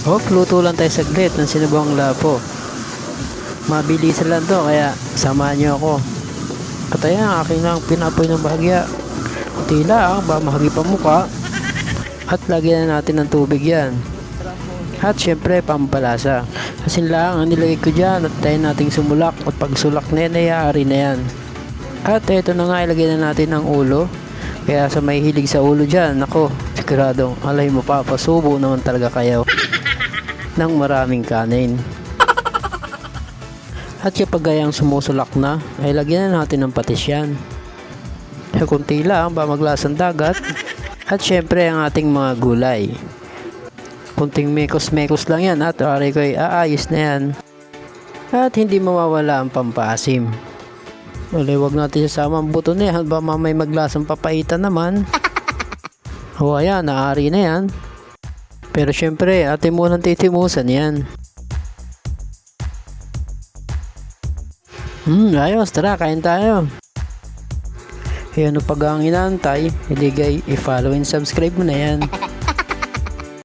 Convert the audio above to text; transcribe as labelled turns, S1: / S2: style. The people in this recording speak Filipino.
S1: Luto lang tayo saglit ng sinabawang lapo. Mabilisan lang to, kaya samahan nyo ako. At ayan, aking lang pinapoy ng bahagya. Kunti lang, ba mahagi pa mukha. At lagyan na natin ng tubig yan. At syempre, pampalasa. Asin lang ang nilagay ko dyan at tayo nating sumulak. At pag sulak na yan, ay aari na yan. At ito na nga, ilagay na natin ang ulo. Kaya sa may hilig sa ulo dyan, ako, siguradong alay mo pa, pasubo naman talaga kayo ng maraming kanin. At kapag gayang sumusulak na, ay lagyan na natin ng patis yan. Kunti lang ba maglasang dagat. At syempre ang ating mga gulay. Kunting mekos-mekos lang yan at aray ko ay aayos na yan. At hindi mawawala ang pampasim. Wag natin sasama ang buto na yan, ba mamay maglasang papaitan naman. O ayan, naari na yan. Pero syempre, atin munang titimusan yan. Ayos, tara, kain tayo. Ayan, pag ang inaantay, i-follow and subscribe mo na yan.